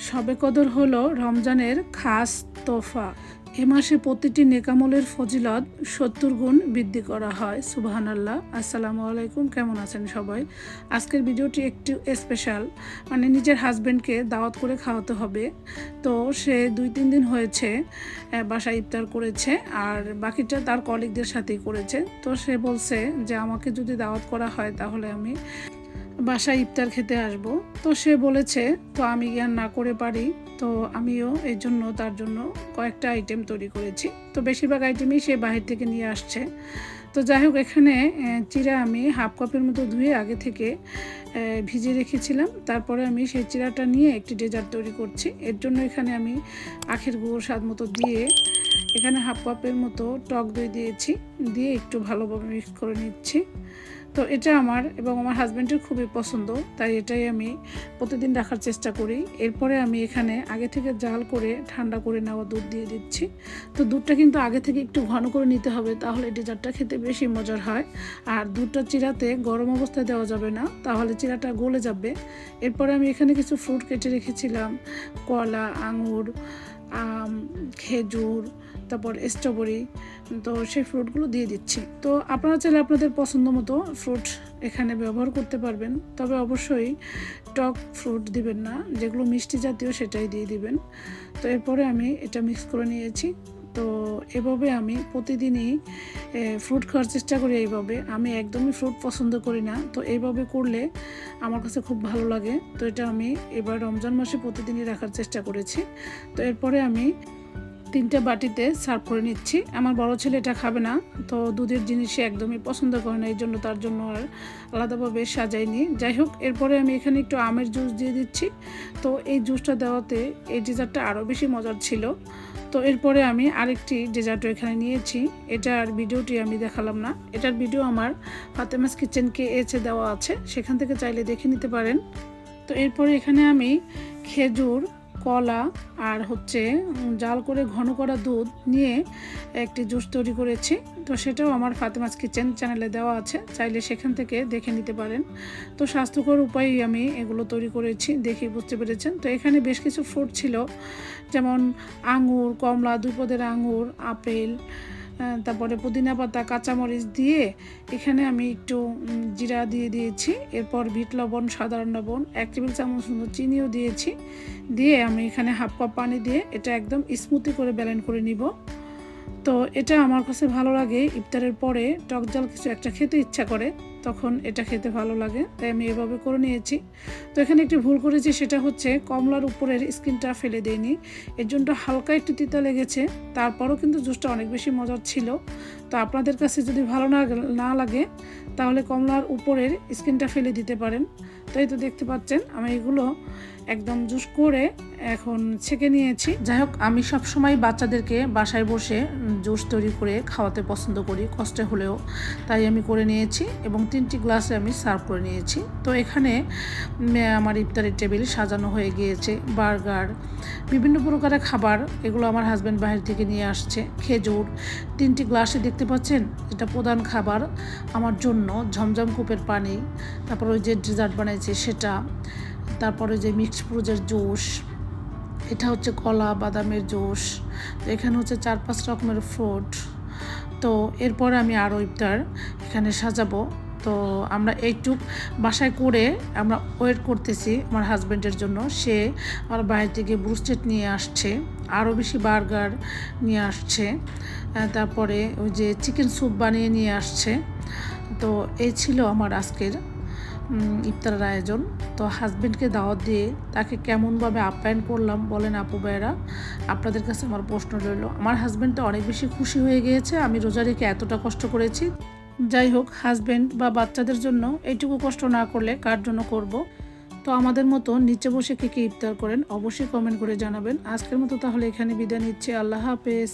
শবে কদর হলো রমজানের খাস তোহফা। এ মাসে প্রতিটি নেকামলের ফজিলত 70 গুণ বৃদ্ধি করা হয়। সুবহানাল্লাহ। আসসালামু আলাইকুম, কেমন আছেন সবাই? আজকের ভিডিওটি একটু স্পেশাল, নিজের হাজব্যান্ডকে দাওয়াত করে খাওয়াতে হবে। তো সে 2-3 দিন হয়েছে বাসায় ইফতার করেছে, আর বাকিটা তার কলিগদের সাথেই করেছে। তো সে বলছে যে আমাকে যদি দাওয়াত করা হয় তাহলে আমি বাসায় ইফতার খেতে আসব। তো সে বলেছে তো আমি জ্ঞান না করে পারি, তো আমিও এই জন্য তার জন্য কয়েকটা আইটেম তৈরি করেছি। তো বেশিরভাগ আইটেমই সে বাহির থেকে নিয়ে আসছে। তো যাই হোক, এখানে চিড়া আমি হাফ কাপের মতো ধুয়ে আগে থেকে ভিজিয়ে রেখেছিলাম। তারপরে আমি সেই চিড়াটা নিয়ে একটি ডেজার্ট তৈরি করছি। এর জন্য এখানে আমি আখের গুঁড়ো স্বাদ মতো দিয়ে এখানে হাফ কাপের মতো টক দই দিয়েছি, দিয়ে একটু ভালোভাবে মিক্স করে নিচ্ছি। তো এটা আমার এবং আমার হাজব্যান্ডের খুবই পছন্দ, তাই এটাই আমি প্রতিদিন রাখার চেষ্টা করি। এরপরে আমি এখানে আগে থেকে জাল করে ঠান্ডা করে নেওয়া দুধ দিয়ে দিচ্ছি। তো দুধটা কিন্তু আগে থেকে একটু ঘন করে নিতে হবে, তাহলে ডেজার্টটা খেতে বেশি মজার হয়। আর দুধটা চিড়াতে গরম অবস্থায় দেওয়া যাবে না, তাহলে চিড়াটা গলে যাবে। এরপরে আমি এখানে কিছু ফ্রুট কেটে রেখেছিলাম, কলা, আঙুর, আম, খেজুর, তারপর স্ট্রবেরি। তো সেই ফ্রুটগুলো দিয়ে দিচ্ছি। তো আপনারা চাইলে আপনাদের পছন্দ মতো ফ্রুট এখানে ব্যবহার করতে পারবেন, তবে অবশ্যই টক ফ্রুট দিবেন না, যেগুলো মিষ্টি জাতীয় সেটাই দিয়ে দিবেন। তো এরপরে আমি এটা মিক্স করে নিয়েছি। তো এভাবে আমি প্রতিদিনই ফ্রুট খাওয়ার চেষ্টা করি। এইভাবে আমি একদমই ফ্রুট পছন্দ করি না, তো এইভাবে করলে আমার কাছে খুব ভালো লাগে। তো এটা আমি এবার রমজান মাসে প্রতিদিনই রাখার চেষ্টা করেছি। তো এরপরে আমি 3টে বাটিতে সার্ভ করে নিচ্ছি। আমার বড় ছেলে এটা খাবে না, তো দুধের জিনিস সে একদমই পছন্দ করে না, এই জন্য তার জন্য আর আলাদাভাবে সাজাইনি। যাই হোক, এরপরে আমি এখানে একটু আমের জুস দিয়ে দিচ্ছি। তো এই জুসটা দেওয়াতে এই ডেজার্টটা আরও বেশি মজার ছিল। তো এরপরে আমি আরেকটি ডেজার্টও এখানে নিয়েছি। এটার ভিডিওটি আমি দেখালাম না, এটার ভিডিও আমার ফাতেমাস কিচেনকে এসে দেওয়া আছে, সেখান থেকে চাইলে দেখে নিতে পারেন। তো এরপরে এখানে আমি খেজুর, কলা আর জাল করে ঘন করা দুধ নিয়ে একটি জুস তৈরি করেছি। তো সেটাও আমার ফাতেমাস কিচেন চ্যানেলে দেওয়া আছে, চাইলে সেখান থেকে দেখে নিতে পারেন। তো স্বাস্থ্যকর উপায়ে আমি এগুলো তৈরি করেছি, দেখে বুঝতে পেরেছেন। তো এখানে বেশ কিছু ফ্রুট ছিল, যেমন আঙুর, কমলা, 2 পদের আঙুর, আপেল, তারপরে পুদিনা পাতা, কাঁচামরিচ দিয়ে এখানে আমি একটু জিরা দিয়ে দিয়েছি। এরপর বিট লবণ, সাধারণ লবণ, 1 টেবিল চামচ চিনিও দিয়েছি। দিয়ে আমি এখানে হাফ কাপ পানি দিয়ে এটা একদম স্মুথি করে ব্লেন্ড করে নিব। তো এটা আমার কাছে ভালো লাগে, ইফতারের পরে টক জাল কিছু একটা খেতে ইচ্ছা করে, তখন এটা খেতে ভালো লাগে, তাই আমি এভাবে করে নিয়েছি। তো এখানে একটি ভুল করেছি, সেটা হচ্ছে কমলার উপরের স্কিনটা ফেলে দেয়নি, এর জন্য হালকা একটু তিতা লেগেছে। তারপরও কিন্তু জুসটা অনেক বেশি মজার ছিল। তো আপনাদের কাছে যদি ভালো না লাগে তাহলে কমলার উপরের স্কিনটা ফেলে দিতে পারেন। তো এই তো দেখতে পাচ্ছেন আমি এগুলো একদম জুস করে এখন ছেঁকে নিয়েছি। যাই হোক, আমি সবসময় বাচ্চাদেরকে বাসায় বসে জুস তৈরি করে খাওয়াতে পছন্দ করি, কষ্টে হলেও, তাই আমি করে নিয়েছি এবং 3টি গ্লাসে আমি সার্ভ করে নিয়েছি। তো এখানে আমার ইফতারের টেবিল সাজানো হয়ে গিয়েছে। বার্গার, বিভিন্ন প্রকারের খাবার, এগুলো আমার হাজব্যান্ড বাইরে থেকে নিয়ে আসছে। খেজুর 3টি গ্লাসে দেখতে পাচ্ছেন, এটা প্রধান খাবার আমার জন্য। ঝমঝম কূপের পানি, তারপর ওই যে ডেজার্ট বানাইছে সেটা, তারপরে যে মিক্সড ফ্রুটের জুস, এটা হচ্ছে কলা বাদামের জুস। তো এখানে হচ্ছে 4-5 রকমের ফ্রুট। তো এরপরে আমি আরও ইফতার এখানে সাজাবো। তো আমরা এইটুক বাসায় করে আমরা ওয়েট করতেছি আমার হাজব্যান্ডের জন্য। সে আমার বাইরে থেকে ব্রুস্টেড নিয়ে আসছে, আরও বেশি বার্গার নিয়ে আসছে, তারপরে ওই যে চিকেন স্যুপ বানিয়ে নিয়ে আসছে। তো এই ছিল আমার আজকের ইফতারের আয়োজন। তো হাজব্যান্ডকে দাওয়াত দিয়ে তাকে কেমনভাবে আপ্যায়ন করলাম বলেন আপু ভাইয়েরা, আপনাদের কাছে আমার প্রশ্ন রইল। আমার হাজব্যান্ড তো অনেক বেশি খুশি হয়ে গিয়েছে, আমি রোজা রেখে এতটা কষ্ট করেছি। যাই হোক, হাজব্যান্ড বা বাচ্চাদের জন্য এইটুকু কষ্ট না করলে কার জন্য করব। তো আমাদের মতো নিচে বসে কে কে ইফতার করেন অবশ্যই কমেন্ট করে জানাবেন। আজকের মতো তাহলে এখানে বিদায় নিচ্ছি। আল্লাহ হাফেজ।